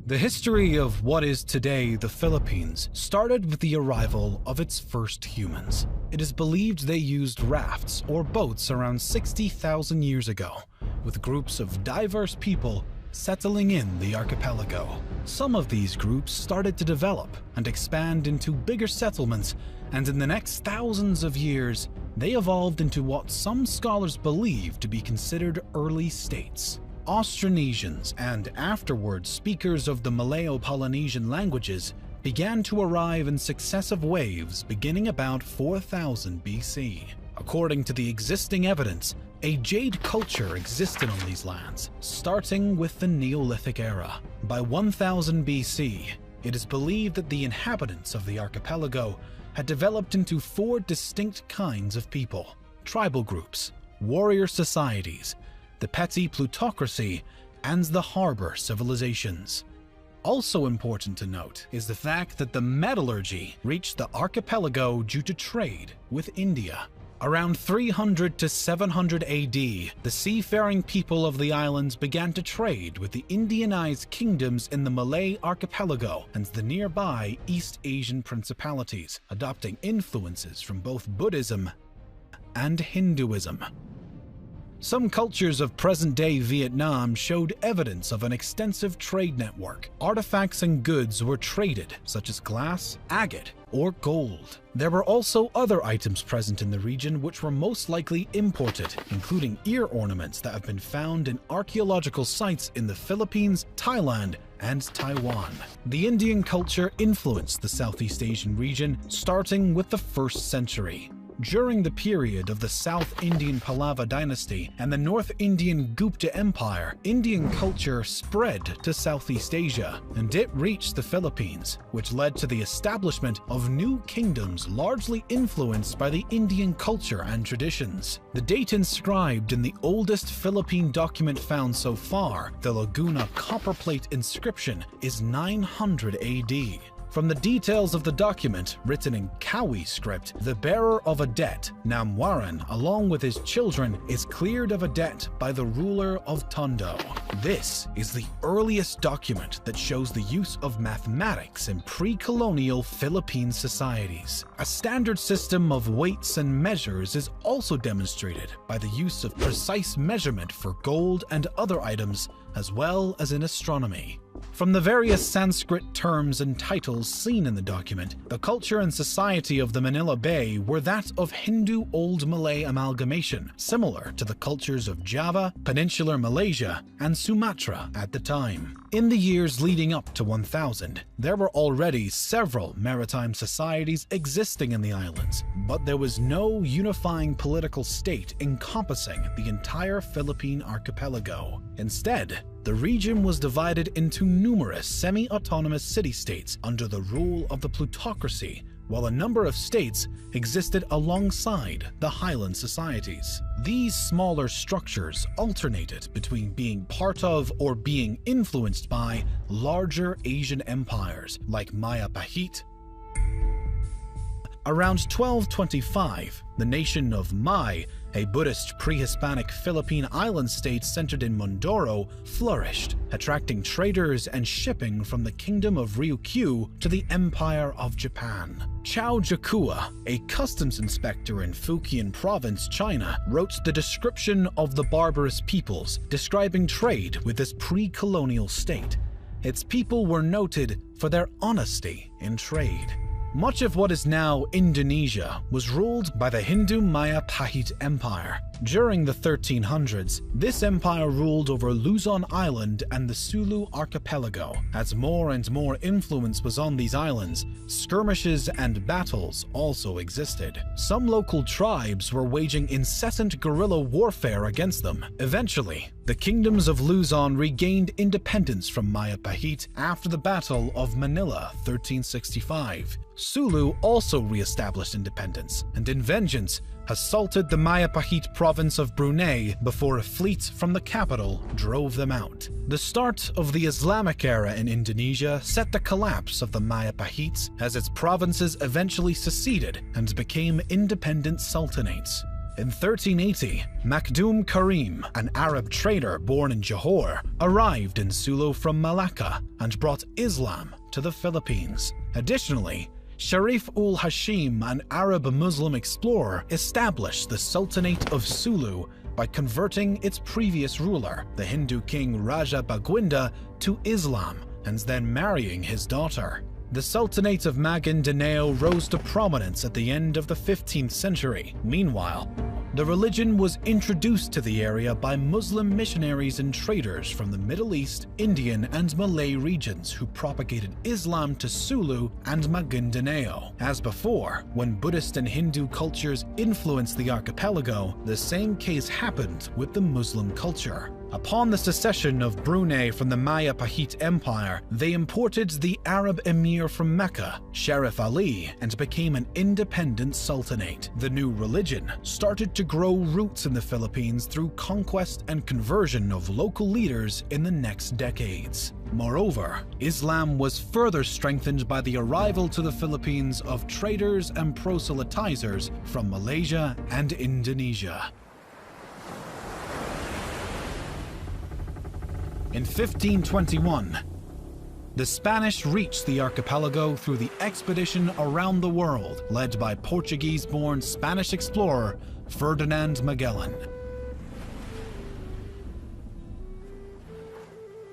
The history of what is today the Philippines started with the arrival of its first humans. It is believed they used rafts or boats around 60,000 years ago, with groups of diverse people settling in the archipelago. Some of these groups started to develop and expand into bigger settlements, and in the next thousands of years, they evolved into what some scholars believe to be considered early states. Austronesians and afterwards speakers of the Malayo-Polynesian languages began to arrive in successive waves beginning about 4000 BC. According to the existing evidence, a jade culture existed on these lands, starting with the Neolithic era. By 1000 BC, it is believed that the inhabitants of the archipelago had developed into 4 distinct kinds of people: tribal groups, warrior societies, the petty plutocracy, and the harbor civilizations. Also important to note is the fact that the metallurgy reached the archipelago due to trade with India. Around 300 to 700 AD, the seafaring people of the islands began to trade with the Indianized kingdoms in the Malay archipelago and the nearby East Asian principalities, adopting influences from both Buddhism and Hinduism. Some cultures of present-day Vietnam showed evidence of an extensive trade network. Artifacts and goods were traded, such as glass, agate, or gold. There were also other items present in the region which were most likely imported, including ear ornaments that have been found in archaeological sites in the Philippines, Thailand, and Taiwan. The Indian culture influenced the Southeast Asian region, starting with the 1st century. During the period of the South Indian Pallava dynasty and the North Indian Gupta Empire, Indian culture spread to Southeast Asia, and it reached the Philippines, which led to the establishment of new kingdoms largely influenced by the Indian culture and traditions. The date inscribed in the oldest Philippine document found so far, the Laguna copperplate inscription, is 900 AD. From the details of the document, written in Kawi script, the bearer of a debt, Namwaran, along with his children, is cleared of a debt by the ruler of Tondo. This is the earliest document that shows the use of mathematics in pre-colonial Philippine societies. A standard system of weights and measures is also demonstrated by the use of precise measurement for gold and other items, as well as in astronomy. From the various Sanskrit terms and titles seen in the document, the culture and society of the Manila Bay were that of Hindu Old Malay amalgamation, similar to the cultures of Java, Peninsular Malaysia, and Sumatra at the time. In the years leading up to 1000, there were already several maritime societies existing in the islands, but there was no unifying political state encompassing the entire Philippine archipelago. Instead, the region was divided into numerous semi-autonomous city-states under the rule of the plutocracy, while a number of states existed alongside the highland societies. These smaller structures alternated between being part of or being influenced by larger Asian empires like Maya Pahit. Around 1225, the nation of Mai, a Buddhist pre-Hispanic Philippine island state centered in Mindoro, flourished, attracting traders and shipping from the kingdom of Ryukyu to the Empire of Japan. Chao Jakua, a customs inspector in Fujian province, China, wrote the description of the barbarous peoples, describing trade with this pre-colonial state. Its people were noted for their honesty in trade. Much of what is now Indonesia was ruled by the Hindu Maya Pahit Empire. During the 1300s, this empire ruled over Luzon Island and the Sulu archipelago. As more and more influence was on these islands, skirmishes and battles also existed. Some local tribes were waging incessant guerrilla warfare against them. Eventually, the kingdoms of Luzon regained independence from Maya Pahit after the Battle of Manila 1365. Sulu also re-established independence, and in vengeance, assaulted the Maya Pahit province of Brunei before a fleet from the capital drove them out. The start of the Islamic era in Indonesia set the collapse of the Maya Pahites as its provinces eventually seceded and became independent sultanates. In 1380, Makdum Karim, an Arab trader born in Johor, arrived in Sulu from Malacca and brought Islam to the Philippines. Additionally, Sharif ul Hashim, an Arab Muslim explorer, established the Sultanate of Sulu by converting its previous ruler, the Hindu king Raja Baguinda, to Islam and then marrying his daughter. The Sultanate of Maguindanao rose to prominence at the end of the 15th century. Meanwhile, the religion was introduced to the area by Muslim missionaries and traders from the Middle East, Indian, and Malay regions who propagated Islam to Sulu and Maguindanao. As before, when Buddhist and Hindu cultures influenced the archipelago, the same case happened with the Muslim culture. Upon the secession of Brunei from the Maya Pahit Empire, they imported the Arab emir from Mecca, Sharif Ali, and became an independent sultanate. The new religion started to grow roots in the Philippines through conquest and conversion of local leaders in the next decades. Moreover, Islam was further strengthened by the arrival to the Philippines of traders and proselytizers from Malaysia and Indonesia. In 1521, the Spanish reached the archipelago through the expedition around the world led by Portuguese-born Spanish explorer Ferdinand Magellan.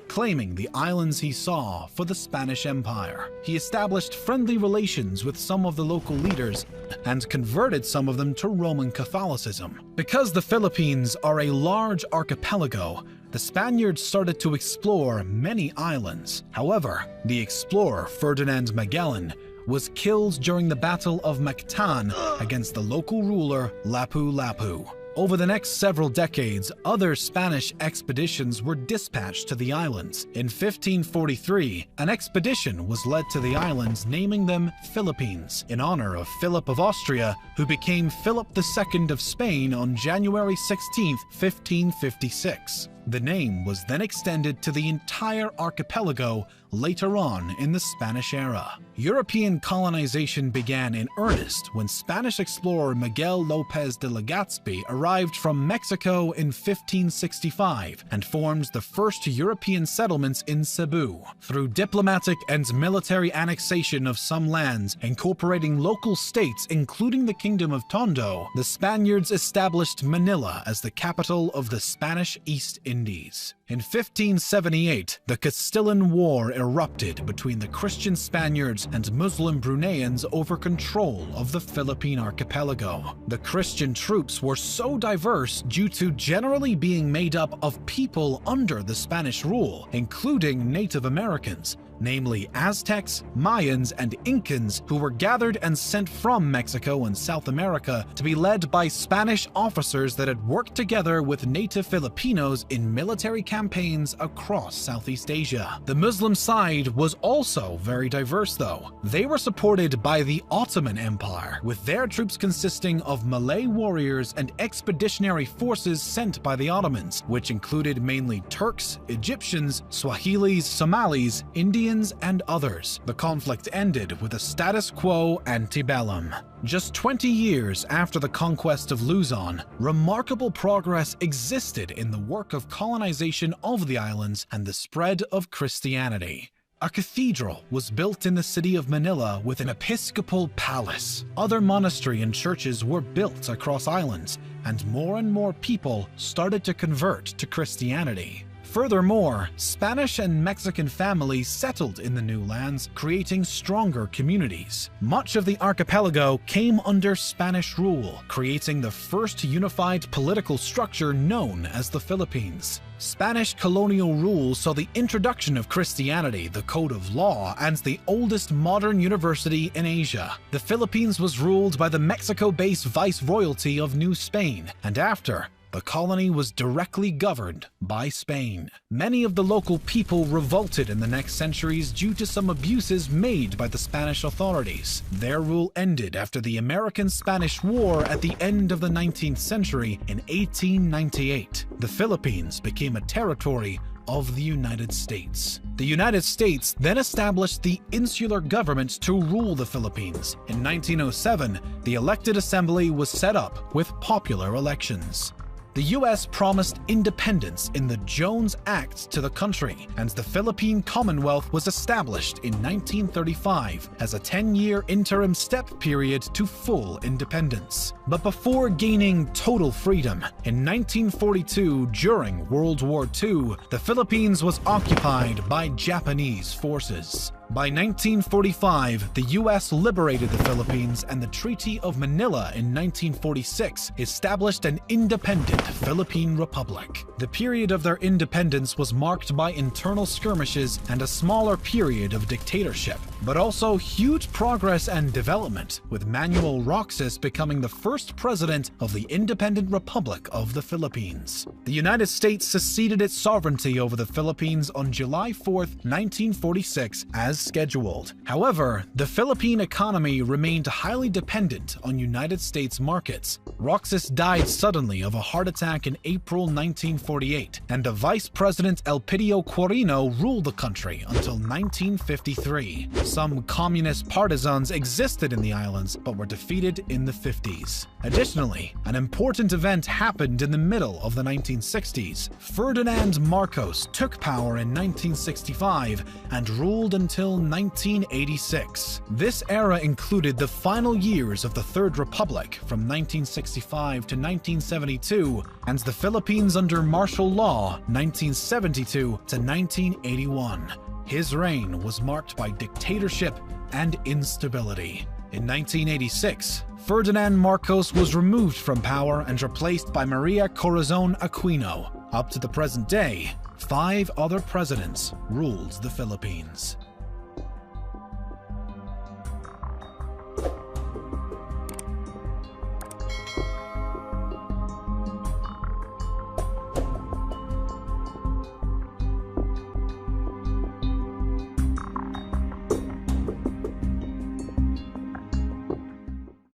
Claiming the islands he saw for the Spanish Empire, he established friendly relations with some of the local leaders and converted some of them to Roman Catholicism. Because the Philippines are a large archipelago, the Spaniards started to explore many islands. However, the explorer Ferdinand Magellan was killed during the Battle of Mactan against the local ruler Lapu-Lapu. Over the next several decades, other Spanish expeditions were dispatched to the islands. In 1543, an expedition was led to the islands, naming them Philippines, in honor of Philip of Austria, who became Philip II of Spain on January 16, 1556. The name was then extended to the entire archipelago later on in the Spanish era. European colonization began in earnest when Spanish explorer Miguel López de Legazpi arrived from Mexico in 1565 and formed the first European settlements in Cebu. Through diplomatic and military annexation of some lands, incorporating local states including the Kingdom of Tondo, the Spaniards established Manila as the capital of the Spanish East Indies. In 1578, the Castilian War erupted between the Christian Spaniards and Muslim Bruneians over control of the Philippine archipelago. The Christian troops were so diverse due to generally being made up of people under the Spanish rule, including Native Americans, namely Aztecs, Mayans, and Incans, who were gathered and sent from Mexico and South America to be led by Spanish officers that had worked together with native Filipinos in military campaigns across Southeast Asia. The Muslim side was also very diverse though. They were supported by the Ottoman Empire, with their troops consisting of Malay warriors and expeditionary forces sent by the Ottomans, which included mainly Turks, Egyptians, Swahilis, Somalis, Indians, and others. The conflict ended with a status quo antebellum. Just 20 years after the conquest of Luzon, remarkable progress existed in the work of colonization of the islands and the spread of Christianity. A cathedral was built in the city of Manila with an episcopal palace. Other monasteries and churches were built across islands, and more people started to convert to Christianity. Furthermore, Spanish and Mexican families settled in the new lands, creating stronger communities. Much of the archipelago came under Spanish rule, creating the first unified political structure known as the Philippines. Spanish colonial rule saw the introduction of Christianity, the code of law, and the oldest modern university in Asia. The Philippines was ruled by the Mexico-based Viceroyalty of New Spain, and after, the colony was directly governed by Spain. Many of the local people revolted in the next centuries due to some abuses made by the Spanish authorities. Their rule ended after the American-Spanish War at the end of the 19th century in 1898. The Philippines became a territory of the United States. The United States then established the insular government to rule the Philippines. In 1907, the elected assembly was set up with popular elections. The U.S. promised independence in the Jones Act to the country, and the Philippine Commonwealth was established in 1935 as a 10-year interim step period to full independence. But before gaining total freedom, in 1942, during World War II, the Philippines was occupied by Japanese forces. By 1945, the U.S. liberated the Philippines, and the Treaty of Manila in 1946 established an independent Philippine Republic. The period of their independence was marked by internal skirmishes and a smaller period of dictatorship, but also huge progress and development, with Manuel Roxas becoming the first president of the Independent Republic of the Philippines. The United States seceded its sovereignty over the Philippines on July 4, 1946, as scheduled. However, the Philippine economy remained highly dependent on United States markets. Roxas died suddenly of a heart attack in April 1948, and the Vice President Elpidio Quirino ruled the country until 1953. Some communist partisans existed in the islands, but were defeated in the 50s. Additionally, an important event happened in the middle of the 1960s. Ferdinand Marcos took power in 1965 and ruled until 1986. This era included the final years of the Third Republic from 1965 to 1972, and the Philippines under martial law 1972 to 1981. His reign was marked by dictatorship and instability. In 1986, Ferdinand Marcos was removed from power and replaced by Maria Corazon Aquino. Up to the present day, 5 other presidents ruled the Philippines.